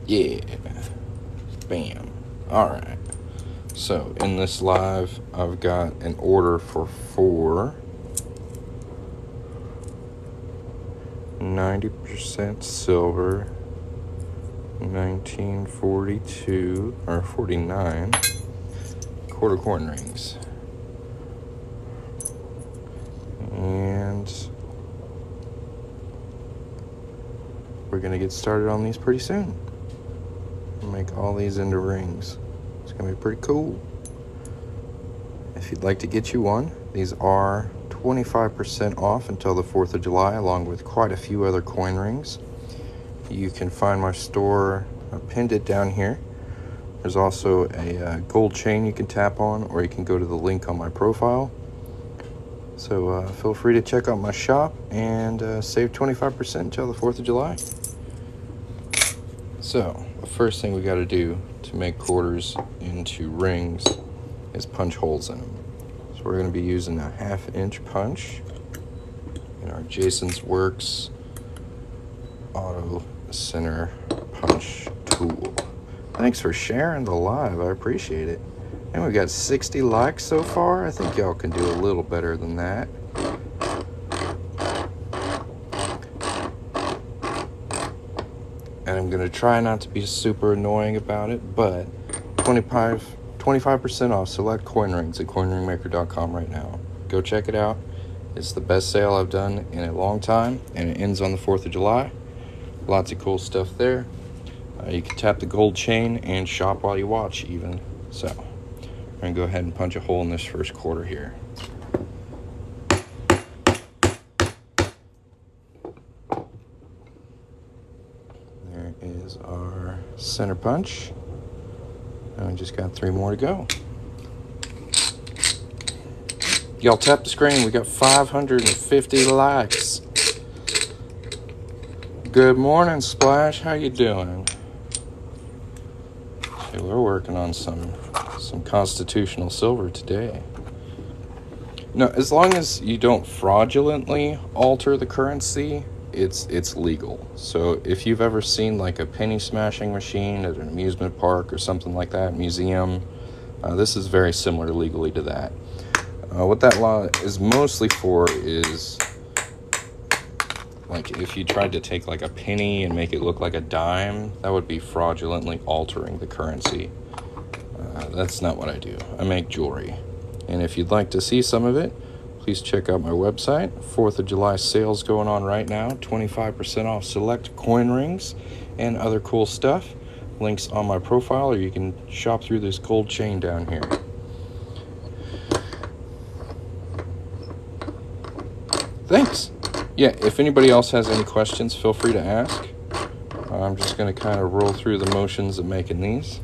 Yeah. Bam. Alright. So, in this live, I've got an order for 4 90% silver 1942 or 49 quarter coin rings. And we're going to get started on these pretty soon. Make all these into rings. It's going to be pretty cool. If you'd like to get you one, these are 25% off until the 4th of July, along with quite a few other coin rings. You can find my store, I pinned it down here. There's also a gold chain you can tap on, or you can go to the link on my profile. So feel free to check out my shop and save 25% until the 4th of July. So, the first thing we got to do to make quarters into rings is punch holes in them. So we're going to be using a 1/2-inch punch in our Jason's Works Auto Center Punch tool. Thanks for sharing the live, I appreciate it. And we got 60 likes so far. I think y'all can do a little better than that. And I'm going to try not to be super annoying about it, but 25% off select coin rings at coinringmaker.com right now. Go check it out. It's the best sale I've done in a long time, and it ends on the 4th of July. Lots of cool stuff there. You can tap the gold chain and shop while you watch even. So, I'm going to go ahead and punch a hole in this first quarter here. There is our center punch. And we just got 3 more to go. Y'all tap the screen. We got 550 likes. Good morning, Splash. How you doing? Okay, we're working on some constitutional silver today. No, as long as you don't fraudulently alter the currency, it's legal. So if you've ever seen like a penny smashing machine at an amusement park or something like that, museum, this is very similar legally to that. What that law is mostly for is, like, if you tried to take like a penny and make it look like a dime, that would be fraudulently altering the currency. That's not what I do. I make jewelry. And if you'd like to see some of it, please check out my website. 4th of July sales going on right now. 25% off select coin rings and other cool stuff. Links on my profile, or you can shop through this gold chain down here. Thanks. Yeah, if anybody else has any questions, feel free to ask. I'm just going to kind of roll through the motions of making these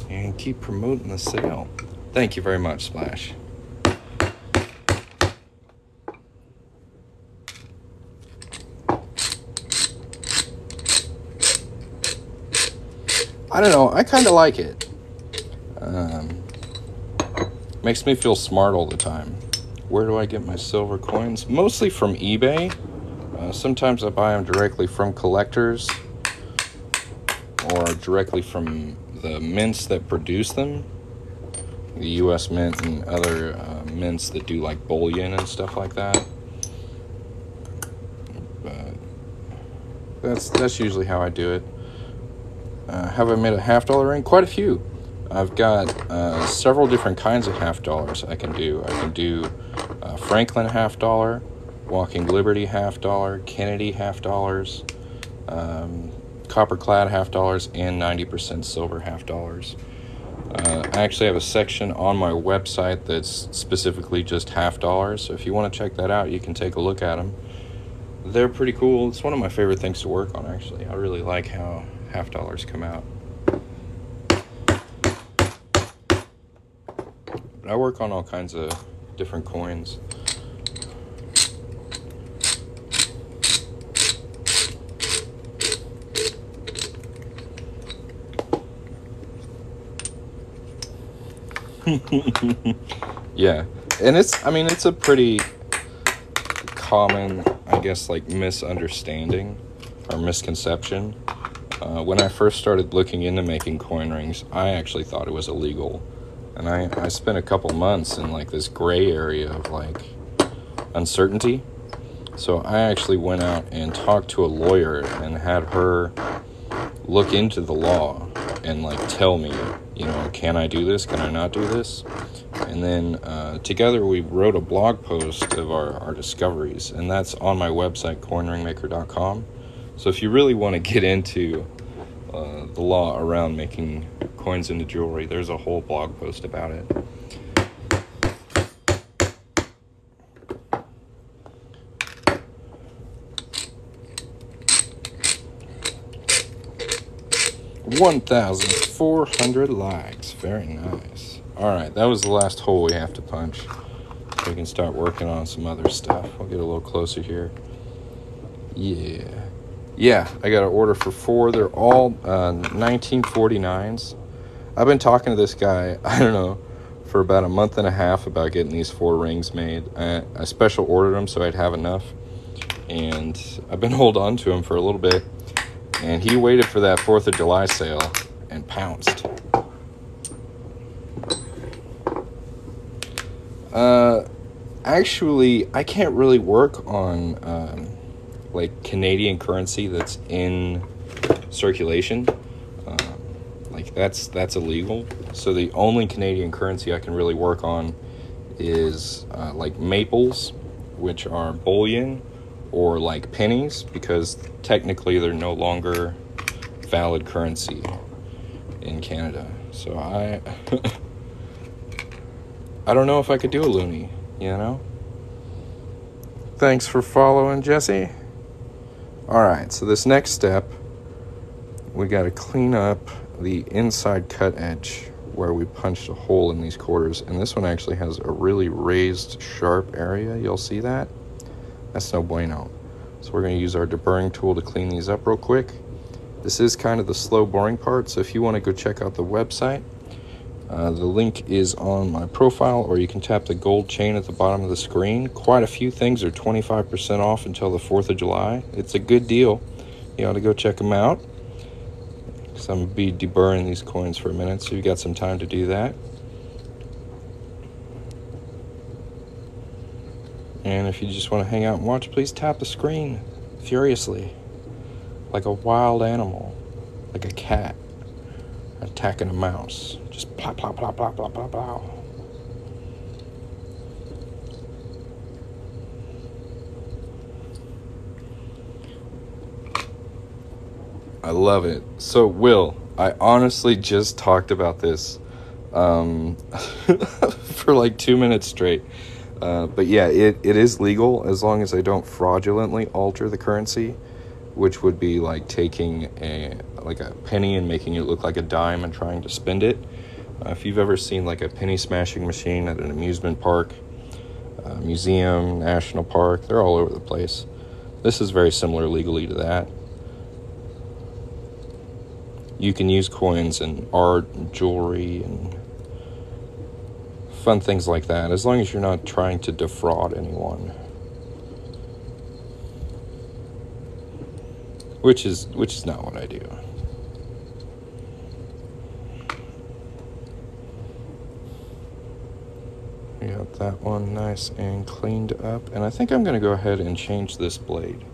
and keep promoting the sale. Thank you very much, Splash. I don't know, I kind of like it. Makes me feel smart all the time. Where do I get my silver coins? Mostly from eBay. Sometimes I buy them directly from collectors or directly from the mints that produce them. The U.S. Mint and other mints that do like bullion and stuff like that. But that's usually how I do it. Have I made a $1/2 ring? Quite a few. I've got several different kinds of $1/2 I can do. I can do Franklin $1/2, Walking Liberty $1/2, Kennedy $1/2, copper-clad $1/2, and 90% silver $1/2. I actually have a section on my website that's specifically just $1/2, so if you want to check that out, you can take a look at them. They're pretty cool. It's one of my favorite things to work on, actually. I really like how $1/2 come out. But I work on all kinds of different coins. Yeah, and it's a pretty common, I guess, like misunderstanding or misconception. When I first started looking into making coin rings, I actually thought it was illegal. And I spent a couple months in like this gray area of like uncertainty. So I actually went out and talked to a lawyer and had her look into the law and like tell me, you know, can I do this? Can I not do this? And then together we wrote a blog post of our discoveries, and that's on my website, coinringmaker.com. So if you really want to get into the law around making coins into jewelry, there's a whole blog post about it. $1,400 likes. Very nice. Alright, that was the last hole we have to punch. We can start working on some other stuff. We'll get a little closer here. Yeah, I got an order for 4. They're all 1949s. I've been talking to this guy, I don't know, for about a month and a half about getting these 4 rings made. I special ordered them so I'd have enough. And I've been holding on to them for a little bit. And he waited for that 4th of July sale and pounced. Actually, I can't really work on like Canadian currency that's in circulation. Like that's illegal. So the only Canadian currency I can really work on is like maples, which are bullion, or like pennies, because technically they're no longer valid currency in Canada. So I don't know if I could do a loonie, you know? Thanks for following, Jesse. Alright, so this next step, we got to clean up the inside cut edge where we punched a hole in these quarters. And this one actually has a really raised, sharp area. You'll see that? That's no bueno. So we're going to use our deburring tool to clean these up real quick. This is kind of the slow boring part, so if you want to go check out the website, the link is on my profile, or you can tap the gold chain at the bottom of the screen. Quite a few things are 25% off until the 4th of July. It's a good deal. You ought to go check them out, because I'm going to be deburring these coins for a minute, so you've got some time to do that. And if you just want to hang out and watch, please tap the screen furiously, like a wild animal, like a cat attacking a mouse. Just plop, plop, plop, plop, plop, plop, plop. I love it. So, Will, I honestly just talked about this for like 2 minutes straight. But yeah, it is legal as long as I don't fraudulently alter the currency, which would be like taking a penny and making it look like a dime and trying to spend it. If you've ever seen like a penny smashing machine at an amusement park, museum, national park, they're all over the place. This is very similar legally to that. You can use coins in art and jewelry and fun things like that, as long as you're not trying to defraud anyone. Which is not what I do. We got that one nice and cleaned up, and I think I'm going to go ahead and change this blade.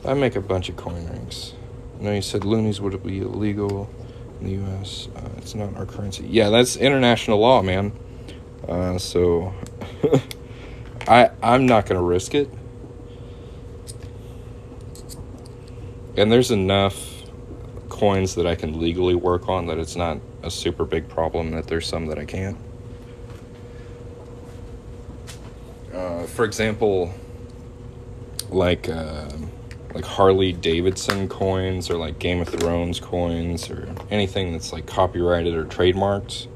I make a bunch of coin rings. I know you said loonies would be illegal in the U.S. It's not our currency. Yeah, that's international law, man. So I'm not going to risk it. And there's enough coins that I can legally work on that it's not a super big problem, that there's some that I can't. For example, like Harley Davidson coins, or like Game of Thrones coins, or anything that's like copyrighted or trademarked,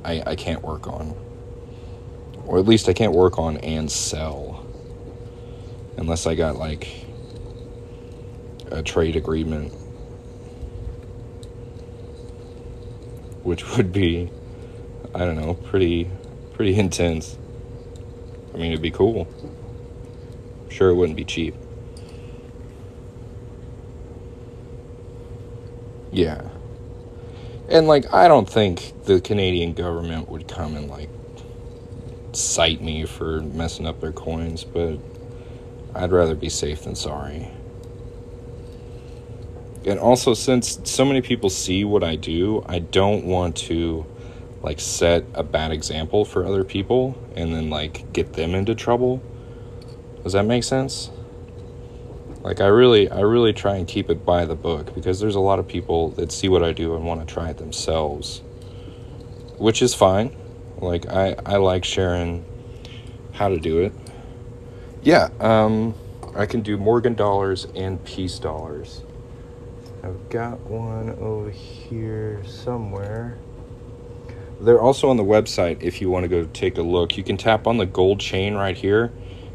I can't work on. Or at least I can't work on and sell. Unless I got like a trade agreement. Which would be, I don't know, pretty pretty intense. I mean, it'd be cool. I'm sure it wouldn't be cheap. Yeah. And, like, I don't think the Canadian government would come and, like, cite me for messing up their coins, but I'd rather be safe than sorry. And also, since so many people see what I do, I don't want to, like, set a bad example for other people and then, like, get them into trouble. Does that make sense? Like, I really try and keep it by the book, because there's a lot of people that see what I do and want to try it themselves, which is fine. Like, I like sharing how to do it. Yeah, I can do Morgan dollars and Peace dollars. I've got one over here somewhere. They're also on the website if you want to go take a look. You can tap on the gold chain right here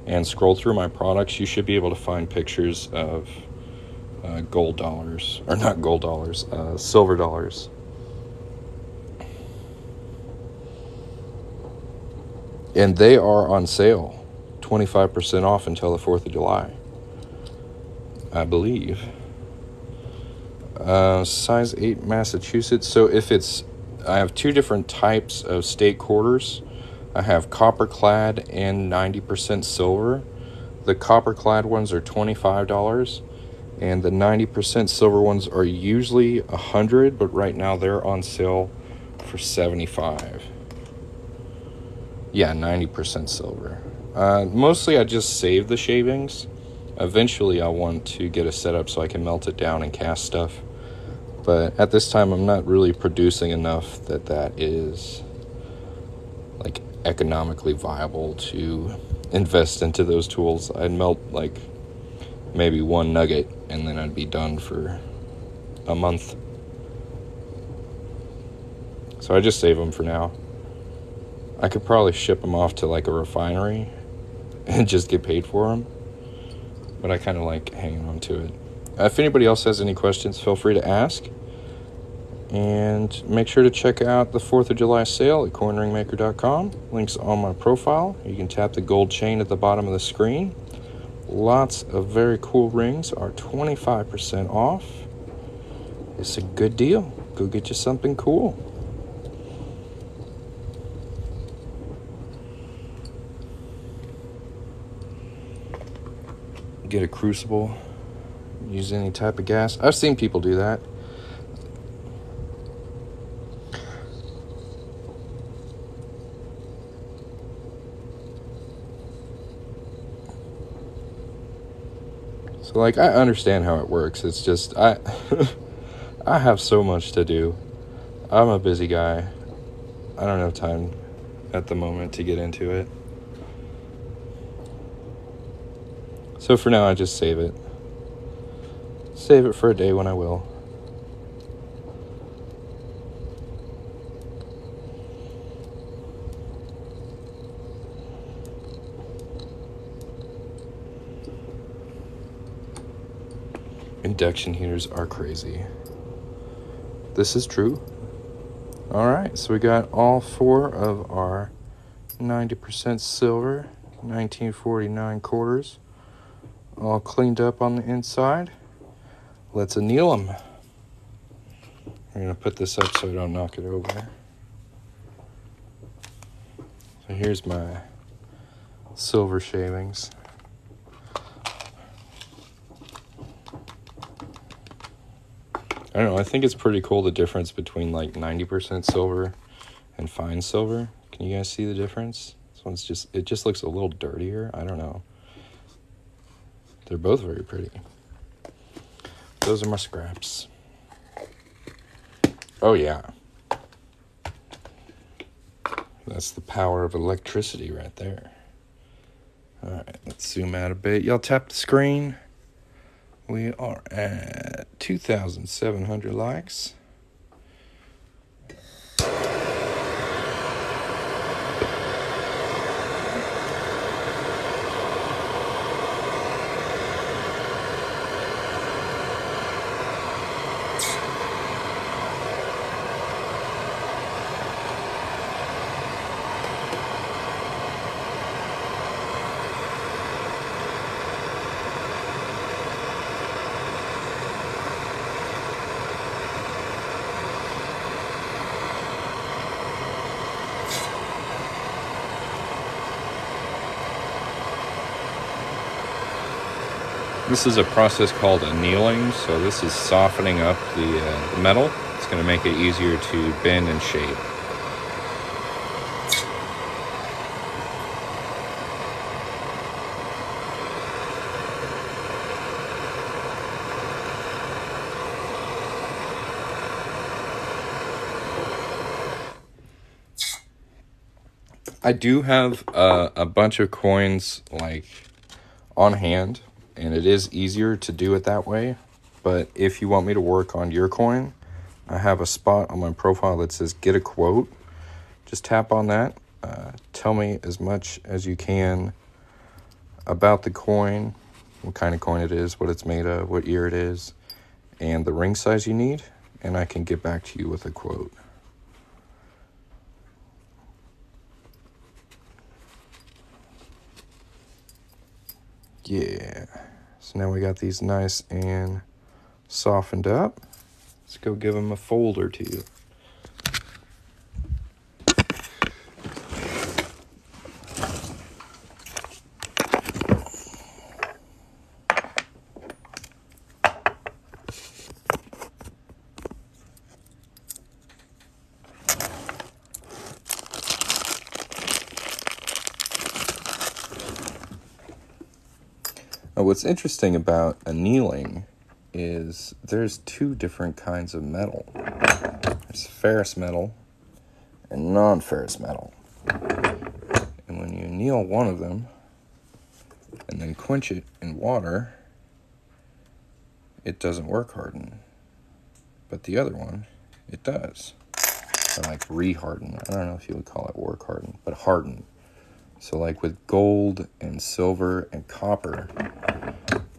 and scroll through my products. You should be able to find pictures of gold dollars. Or not gold dollars, silver dollars. And they are on sale. 25% off until the 4th of July, I believe. Size 8 Massachusetts. So if it's, I have two different types of state quarters. I have copper clad and 90% silver. The copper clad ones are $25, and the 90% silver ones are usually $100, but right now they're on sale for $75. Yeah, 90% silver. Mostly I just save the shavings. Eventually I want to get a setup so I can melt it down and cast stuff. But at this time, I'm not really producing enough that is, like, economically viable to invest into those tools. I'd melt, like, maybe one nugget, and then I'd be done for a month. So I just save them for now. I could probably ship them off to, like, a refinery and just get paid for them. But I kind of like hanging on to it. If anybody else has any questions, feel free to ask. And make sure to check out the 4th of July sale at coinringmaker.com. Links on my profile. You can tap the gold chain at the bottom of the screen. Lots of very cool rings are 25% off. It's a good deal. Go get you something cool. Get a crucible. Use any type of gas. I've seen people do that. So, like, I understand how it works. It's just, I have so much to do. I'm a busy guy. I don't have time at the moment to get into it. So for now, I just save it. Save it for a day when I will. Induction heaters are crazy. This is true. Alright, so we got all four of our 90% silver 1949 quarters all cleaned up on the inside. Let's anneal them. I'm going to put this up so I don't knock it over. So here's my silver shavings. I don't know, I think it's pretty cool, the difference between like 90% silver and fine silver. Can you guys see the difference? This one's just, it just looks a little dirtier. I don't know. They're both very pretty. Those are my scraps. Oh yeah. That's the power of electricity right there. Alright, let's zoom out a bit. Y'all tap the screen. We are at 2,700 likes. This is a process called annealing, so this is softening up the metal. It's going to make it easier to bend and shape. I do have a bunch of coins like on hand, and it is easier to do it that way. But if you want me to work on your coin, I have a spot on my profile that says get a quote. Just tap on that. Tell me as much as you can about the coin, what kind of coin it is, what it's made of, what year it is, and the ring size you need, and I can get back to you with a quote. Yeah, so now we got these nice and softened up. Let's go give them a fold or two. Now, what's interesting about annealing is there's two different kinds of metal. There's ferrous metal and non-ferrous metal. And when you anneal one of them and then quench it in water, it doesn't work harden. But the other one, it does. Or like re-harden. I don't know if you would call it work harden, but harden. So like with gold and silver and copper,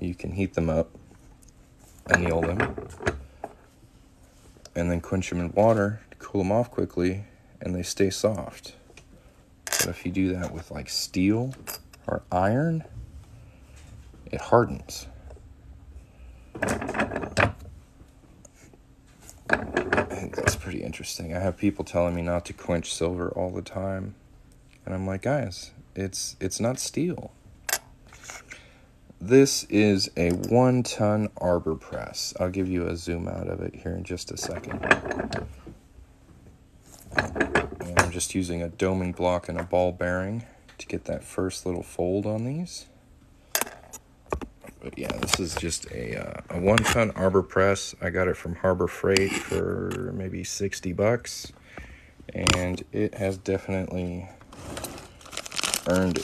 you can heat them up, anneal them, and then quench them in water to cool them off quickly, and they stay soft. But if you do that with like steel or iron, it hardens. I think that's pretty interesting. I have people telling me not to quench silver all the time, and I'm like, guys, it's not steel. This is a 1-ton arbor press. I'll give you a zoom out of it here in just a second. And I'm just using a doming block and a ball bearing to get that first little fold on these. But yeah, this is just a 1-ton arbor press. I got it from Harbor Freight for maybe $60, and it has definitely earned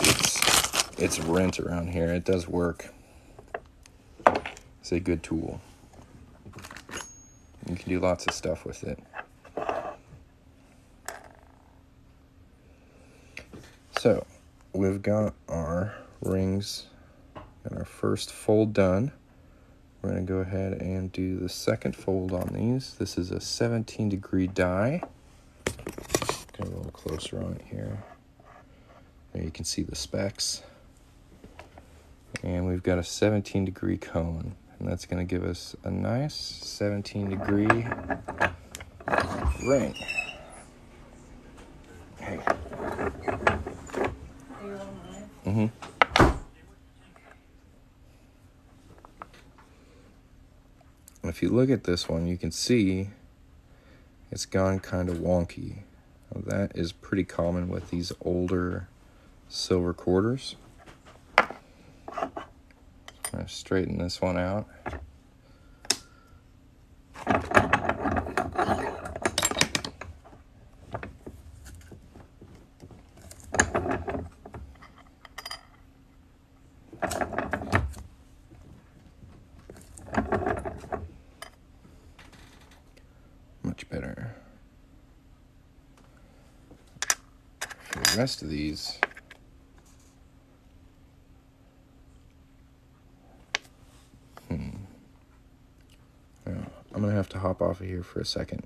its rent around here. It does work. It's a good tool. You can do lots of stuff with it. So, we've got our rings and our first fold done. We're going to go ahead and do the second fold on these. This is a 17-degree die. Get a little closer on it here. There you can see the specs. And we've got a 17-degree cone. And that's going to give us a nice 17-degree ring. Hey. Mm-hmm. If you look at this one, you can see it's gone kind of wonky. Now, that is pretty common with these older silver quarters. I'm going to straighten this one out. Much better. For the rest of these, I'm going to have to hop off of here for a second.